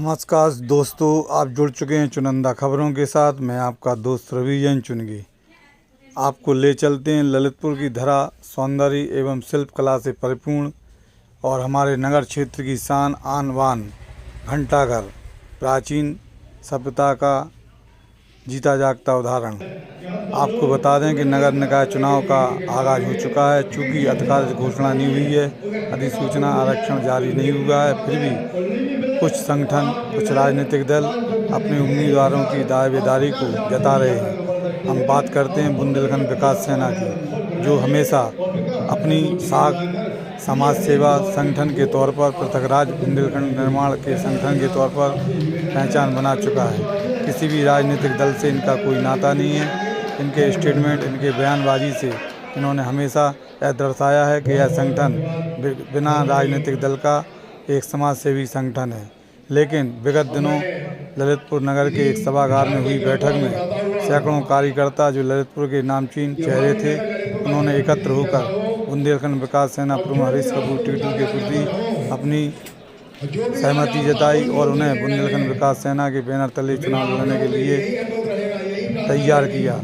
नमस्कार दोस्तों, आप जुड़ चुके हैं चुनिंदा खबरों के साथ। मैं आपका दोस्त रवि जैन चुनगी। आपको ले चलते हैं ललितपुर की धरा सौंदर्य एवं शिल्प कला से परिपूर्ण और हमारे नगर क्षेत्र की शान आन बान घंटाघर, प्राचीन सभ्यता का जीता जागता उदाहरण। आपको बता दें कि नगर निकाय चुनाव का आगाज़ हो चुका है। चूँकि अधिकारिक घोषणा नहीं हुई है, अधिसूचना आरक्षण जारी नहीं हुआ है, फिर भी कुछ संगठन, कुछ राजनीतिक दल अपने उम्मीदवारों की दावेदारी को जता रहे हैं। हम बात करते हैं बुंदेलखंड विकास सेना की, जो हमेशा अपनी साख समाज सेवा संगठन के तौर पर पृथकराज बुंदेलखंड निर्माण के संगठन के तौर पर पहचान बना चुका है। किसी भी राजनीतिक दल से इनका कोई नाता नहीं है। इनके स्टेटमेंट, इनके बयानबाजी से इन्होंने हमेशा यह दर्शाया है कि यह संगठन बिना राजनीतिक दल का एक समाज सेवी संगठन है। लेकिन विगत दिनों ललितपुर नगर के एक सभागार में हुई बैठक में सैकड़ों कार्यकर्ता, जो ललितपुर के नामचीन चेहरे थे, उन्होंने एकत्र होकर बुंदेलखंड विकास सेना प्रमुख हरीश कपूर टीटू के प्रति अपनी सहमति जताई और उन्हें बुंदेलखंड विकास सेना के बैनर तले चुनाव लड़ने के लिए तैयार किया।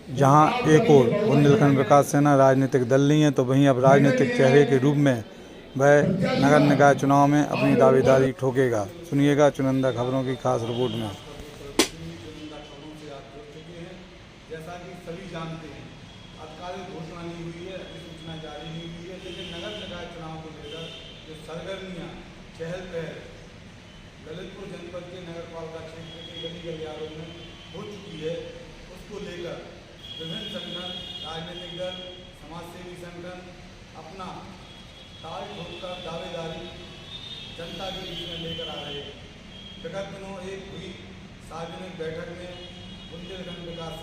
जहां एक और बुंदेलखंड विकास सेना राजनीतिक दल नहीं है, तो वहीं अब राजनीतिक चेहरे के रूप में वह नगर निकाय चुनाव में अपनी दावेदारी ठोकेगा। सुनिएगा चुनिंदा खबरों की खास रिपोर्ट में। जैसा कि सभी जानते हैं, आधिकारिक घोषणा नहीं हुई है, अधिसूचना जारी नहीं हुई है, लेकिन नगर निकाय चुनाव को लेकर जो सरगर्मियाँ चहल पहल ललितपुर जनपद के नगर पालिका क्षेत्र के गली गलियारों में हो चुकी है, उसको लेकर विभिन्न संगठन, राजनीतिक दल, समाजसेवी संगठन अपना ताल ठोककर दावेदारी जनता के बीच में लेकर आ रहे हैं। विगत दिनों एक हुई सार्वजनिक बैठक में बुंदेलखंड विकास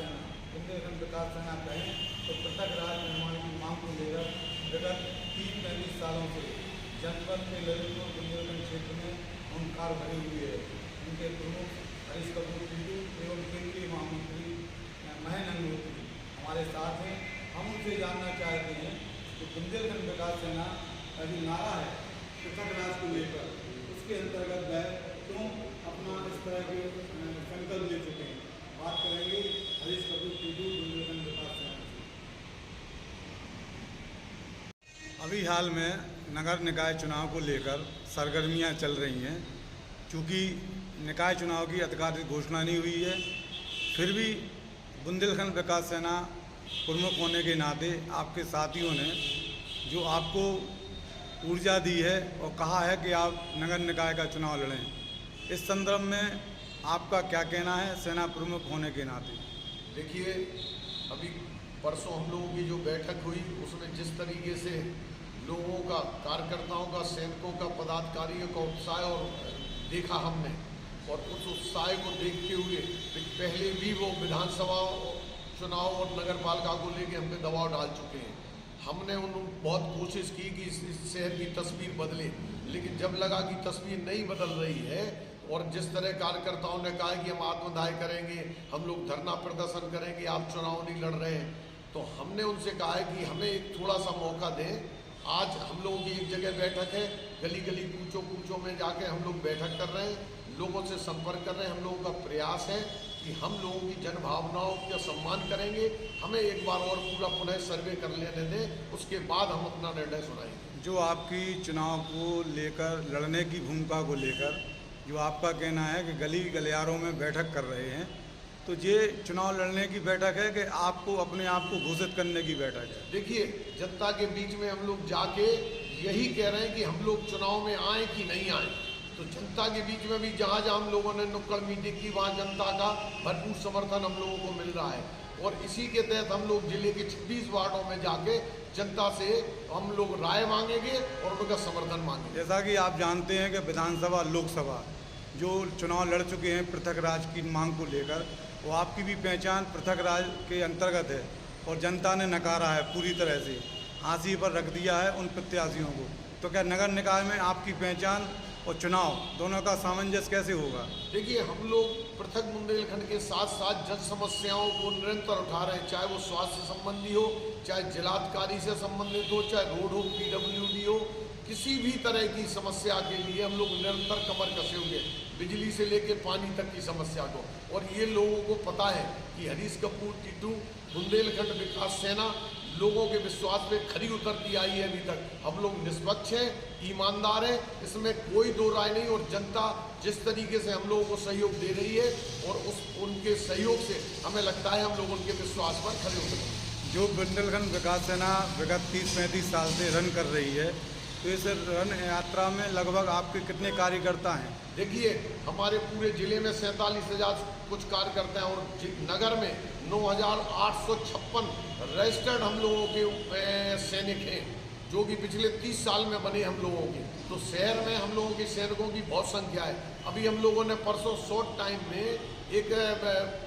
सेना कहें तो पृथक राज निर्माण की मांग को लेकर विगत 30-35 सालों से जनपद के ललितपुर बुंदेलखंड क्षेत्र में हुंकार भरी हुई है। उनके प्रमुख हरीश कपूर टीटू एवं केंद्रीय महामंत्री महेंद्र हमारे साथ हैं। हम उनसे जानना चाहते हैं कि बुंदेलखंड विकास सेना का जो नारा है पृथक राज को लेकर, उसके अंतर्गत वह क्यों अपना इस तरह के संकल्प ले चुके हैं। बात करेंगे हरीश कपूर टीटू बुंदेलखंड विकास सेना। अभी हाल में नगर निकाय चुनाव को लेकर सरगर्मियां चल रही हैं। चूँकि निकाय चुनाव की आधिकारिक घोषणा नहीं हुई है, फिर भी बुंदेलखंड विकास सेना प्रमुख होने के नाते आपके साथियों ने जो आपको ऊर्जा दी है और कहा है कि आप नगर निकाय का चुनाव लड़ें, इस संदर्भ में आपका क्या कहना है सेना प्रमुख होने के नाते? देखिए, अभी परसों हम लोगों की जो बैठक हुई उसमें जिस तरीके से लोगों का, कार्यकर्ताओं का, सैनिकों का, पदाधिकारियों का उत्साह और देखा हमने, और उस उत्साह को देखते हुए पहले भी वो विधानसभा चुनाव और नगर पालिका को लेके हम पे दबाव डाल चुके हैं। हमने बहुत कोशिश की कि इस शहर की तस्वीर बदले, लेकिन जब लगा कि तस्वीर नहीं बदल रही है और जिस तरह कार्यकर्ताओं ने कहा कि हम आत्मदाह करेंगे, हम लोग धरना प्रदर्शन करेंगे, आप चुनाव नहीं लड़ रहे हैं, तो हमने उनसे कहा है कि हमें एक थोड़ा सा मौका दें। आज हम लोगों की एक जगह बैठक है, गली गली कूचों में जाके हम लोग बैठक कर रहे हैं, लोगों से संपर्क कर रहे हैं। हम लोगों का प्रयास है कि हम लोगों की जन भावनाओं का सम्मान करेंगे। हमें एक बार और पूरा पुनः सर्वे कर लेने दें, उसके बाद हम अपना निर्णय सुनाएंगे। जो आपकी चुनाव को लेकर, लड़ने की भूमिका को लेकर जो आपका कहना है कि गली गलियारों में बैठक कर रहे हैं, तो ये चुनाव लड़ने की बैठक है कि आपको अपने आप को घोषित करने की बैठक है? देखिए, जनता के बीच में हम लोग जाके यही कह रहे हैं कि हम लोग चुनाव में आए कि नहीं आए। तो जनता के बीच में भी जहाँ हम लोगों ने नुक्कड़ मीटिंग की, वहाँ जनता का भरपूर समर्थन हम लोगों को मिल रहा है, और इसी के तहत हम लोग जिले के 26 वार्डों में जाके जनता से हम लोग राय मांगेंगे और उनका समर्थन मांगेंगे। जैसा कि आप जानते हैं कि विधानसभा, लोकसभा जो चुनाव लड़ चुके हैं पृथक राज की मांग को लेकर, वो आपकी भी पहचान पृथक राज के अंतर्गत है और जनता ने नकारा है, पूरी तरह से हांसी पर रख दिया है उन प्रत्याशियों को। तो क्या नगर निकाय में आपकी पहचान और चुनाव दोनों का सामंजस्य कैसे होगा? देखिए, हम लोग पृथक बुंदेलखंड के साथ साथ जन समस्याओं को निरंतर उठा रहे हैं, चाहे वो स्वास्थ्य संबंधी हो, चाहे जिलाधिकारी से संबंधित हो, चाहे रोड हो, PWD हो, किसी भी तरह की समस्या के लिए हम लोग निरंतर कमर कसे हुए हैं, बिजली से लेकर पानी तक की समस्या को। और ये लोगों को पता है कि हरीश कपूर टीटू बुंदेलखंड विकास सेना लोगों के विश्वास पे खरी उतरती आई है। अभी तक हम लोग निष्पक्ष हैं, ईमानदार हैं, इसमें कोई दो राय नहीं। और जनता जिस तरीके से हम लोगों को सहयोग दे रही है और उनके सहयोग से हमें लगता है हम लोग उनके विश्वास पर खरे उतरे। जो बुंदेलखंड विकास सेना विगत 30-35 साल से रन कर रही है, तो इस रन यात्रा में लगभग आपके कितने कार्यकर्ता हैं? देखिए, हमारे पूरे जिले में 47,000 कुछ कार्यकर्ता हैं और नगर में 9,856 रजिस्टर्ड हम लोगों के सैनिक हैं, जो कि पिछले 30 साल में बने हम लोगों के। तो शहर में हम लोगों के सैनिकों की बहुत संख्या है। अभी हम लोगों ने परसों शॉर्ट टाइम में एक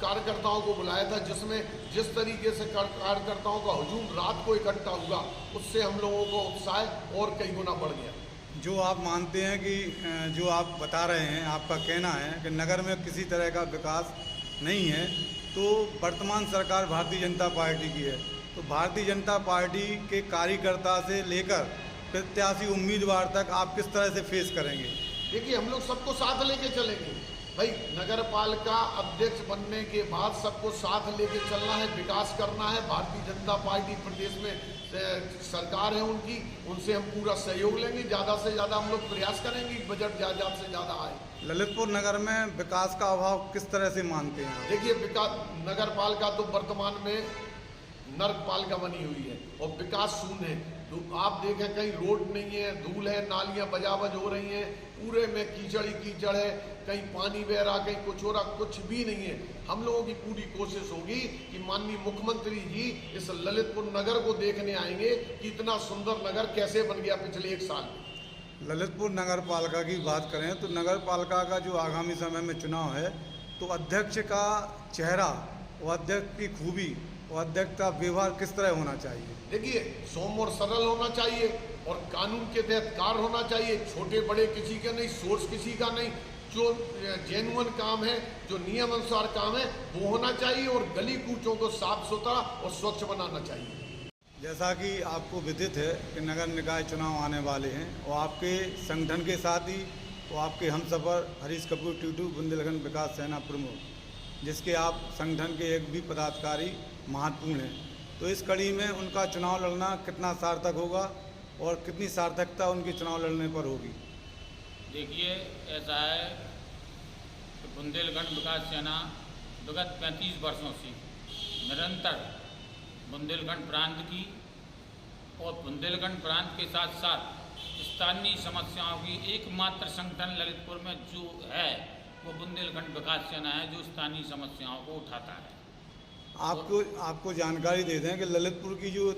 कार्यकर्ताओं को बुलाया था, जिसमें जिस तरीके से कार्यकर्ताओं का हुजूम रात को इकट्ठा हुआ, उससे हम लोगों को उत्साह और कई गुना बढ़ गया। जो आप मानते हैं कि जो आप बता रहे हैं, आपका कहना है कि नगर में किसी तरह का विकास नहीं है, तो वर्तमान सरकार भारतीय जनता पार्टी की है, तो भारतीय जनता पार्टी के कार्यकर्ता से लेकर प्रत्याशी उम्मीदवार तक आप किस तरह से फेस करेंगे? देखिए, हम लोग सबको साथ लेके चलेंगे भाई। नगर पालिका अध्यक्ष बनने के बाद सबको साथ लेके चलना है, विकास करना है। भारतीय जनता पार्टी प्रदेश में सरकार है उनकी, उनसे हम पूरा सहयोग लेंगे। ज़्यादा से ज़्यादा हम लोग प्रयास करेंगे कि बजट ज़्यादा से ज़्यादा आए। ललितपुर नगर में विकास का अभाव किस तरह से मानते हैं? देखिए, विकास नगर पालिका तो वर्तमान में नर्क पालिका बनी हुई है और विकास शून्य है। तो आप देखें, कहीं रोड नहीं है, धूल है, नालियां बजाबज हो रही हैं, पूरे में कीचड़ ही कीचड़ है, कहीं पानी बह रहा, कहीं कुछ हो रहा, कुछ भी नहीं है। हम लोगों की पूरी कोशिश होगी कि माननीय मुख्यमंत्री जी इस ललितपुर नगर को देखने आएंगे कि इतना सुंदर नगर कैसे बन गया पिछले 1 साल में। ललितपुर नगर पालिका की बात करें तो नगर पालिका का जो आगामी समय में चुनाव है, तो अध्यक्ष का चेहरा, वो अध्यक्ष की खूबी, वो अध्यक्ष का व्यवहार किस तरह होना चाहिए? देखिए, सौम्य और सरल होना चाहिए और कानून के तहत कार्य होना चाहिए। छोटे बड़े किसी का नहीं, सोर्स किसी का नहीं। जो जेन्युइन काम है, जो नियम अनुसार काम है, वो होना चाहिए और गली कूचों को साफ सुथरा और स्वच्छ बनाना चाहिए। जैसा कि आपको विदित है कि नगर निकाय चुनाव आने वाले हैं और आपके संगठन के साथ ही वो आपके हमसफर हरीश कपूर टीटू बुंदेलखंड विकास सेना प्रमुख, जिसके आप संगठन के एक भी पदाधिकारी महत्वपूर्ण हैं, तो इस कड़ी में उनका चुनाव लड़ना कितना सार्थक होगा और कितनी सार्थकता उनके चुनाव लड़ने पर होगी? देखिए, ऐसा है कि बुंदेलखंड विकास सेना विगत 35 वर्षों से निरंतर बुंदेलखंड प्रांत की और बुंदेलखंड प्रांत के साथ साथ स्थानीय समस्याओं की एकमात्र संगठन ललितपुर में जो है, वो बुंदेलखंड विकास सेना है, जो स्थानीय समस्याओं को उठाता है। आपको जानकारी दे दें कि ललितपुर की जो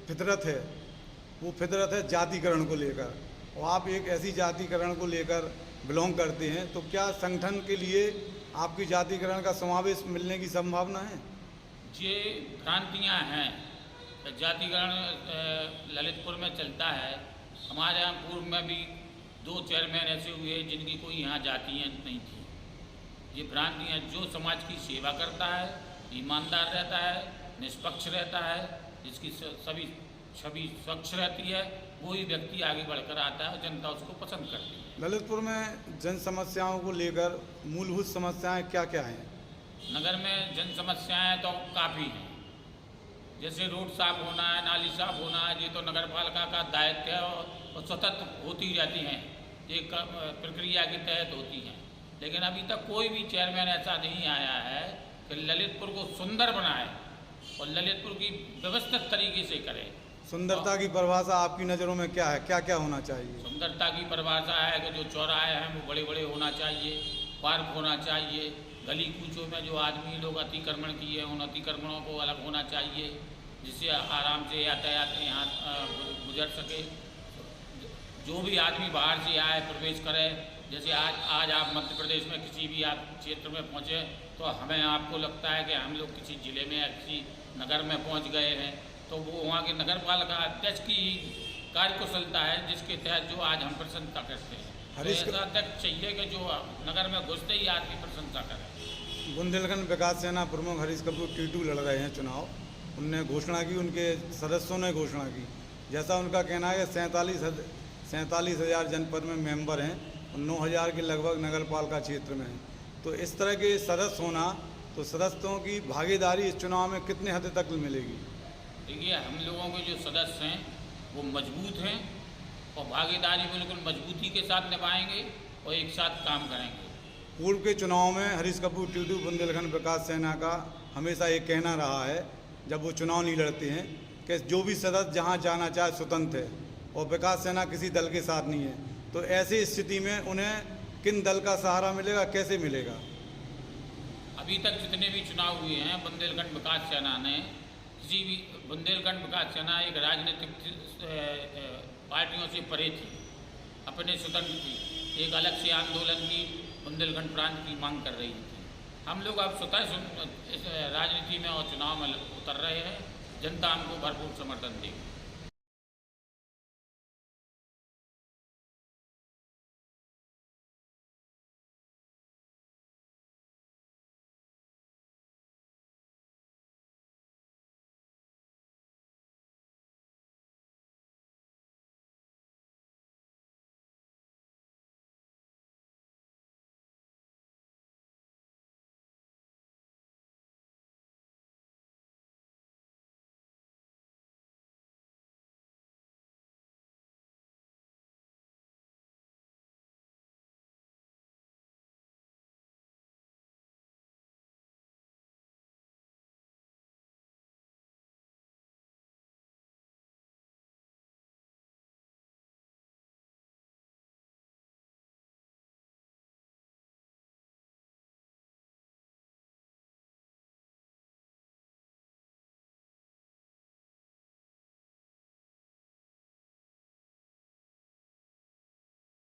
फितरत है, वो फितरत है जातिकरण को लेकर, और आप एक ऐसी जातिकरण को लेकर बिलोंग करते हैं, तो क्या संगठन के लिए आपकी जातिकरण का समावेश मिलने की संभावना है? ये भ्रांतियाँ हैं, जातिकरण ललितपुर में चलता है। हमारे यहाँ पूर्व में भी 2 चेयरमैन ऐसे हुए जिनकी कोई यहाँ जातियाँ नहीं थी। ये भ्रांतियाँ, जो समाज की सेवा करता है, ईमानदार रहता है, निष्पक्ष रहता है, जिसकी सभी छवि स्वच्छ रहती है, वही व्यक्ति आगे बढ़कर आता है और जनता उसको पसंद करती है। ललितपुर में जन समस्याओं को लेकर मूलभूत समस्याएं क्या क्या हैं? नगर में जन समस्याएं तो काफ़ी हैं, जैसे रोड साफ होना है, नाली साफ होना है, ये तो नगर पालिका का दायित्व है और सतत होती रहती हैं, एक प्रक्रिया के तहत होती हैं। लेकिन अभी तक कोई भी चेयरमैन ऐसा नहीं आया है कि ललितपुर को सुंदर बनाए और ललितपुर की व्यवस्थित तरीके से करे। सुंदरता की परिभाषा आपकी नज़रों में क्या है, क्या क्या होना चाहिए? सुंदरता की परिभाषा है कि जो चौराहे हैं वो बड़े बड़े होना चाहिए, पार्क होना चाहिए, गली कूचों में जो आदमी लोग अतिक्रमण किए उन अतिक्रमणों को अलग होना चाहिए, जिससे आराम से यातायात यहाँ गुजर सके। जो भी आदमी बाहर से आए, प्रवेश करे, जैसे आज आप मध्य प्रदेश में किसी भी आप क्षेत्र में पहुँचे तो हमें आपको लगता है कि हम लोग किसी ज़िले में या किसी नगर में पहुँच गए हैं, तो वो वहाँ के नगर पालिका अध्यक्ष की कार्यकुशलता है, जिसके तहत जो आज हम प्रसन्नता करते हैं। तो ऐसा अध्यक्ष चाहिए कि जो नगर में घुसते ही आदमी प्रशंसा करे। बुंदेलखंड विकास सेना प्रमुख हरीश कपूर टीटू लड़ रहे हैं चुनाव। उनने घोषणा की, उनके सदस्यों ने घोषणा की, जैसा उनका कहना है कि 47,000 जनपद में मेंबर हैं और 9,000 के लगभग नगर पालिका क्षेत्र में हैं। तो इस तरह के सदस्य होना, तो सदस्यों की भागीदारी इस चुनाव में कितने हद तक मिलेगी? देखिए, हम लोगों के जो सदस्य हैं वो मजबूत हैं और भागीदारी बिल्कुल मजबूती के साथ निभाएंगे और एक साथ काम करेंगे। पूर्व के चुनाव में हरीश कपूर टीटू बुंदेलखंड विकास सेना का हमेशा ये कहना रहा है, जब वो चुनाव नहीं लड़ते हैं, कि जो भी सदस्य जहाँ जाना चाहे स्वतंत्र है और विकास सेना किसी दल के साथ नहीं है। तो ऐसी स्थिति में उन्हें किन दल का सहारा मिलेगा, कैसे मिलेगा? अभी तक जितने भी चुनाव हुए हैं, बुंदेलखंड विकास सेना ने किसी भी, बुंदेलखंड विकास सेना एक राजनीतिक पार्टियों से परे थी, अपने स्वतंत्र थी, एक अलग से आंदोलन की बुंदेलखंड प्रांत की मांग कर रही थी। हम लोग अब स्वतः इस राजनीति में और चुनाव में उतर रहे हैं। जनता हमको भरपूर समर्थन देगी।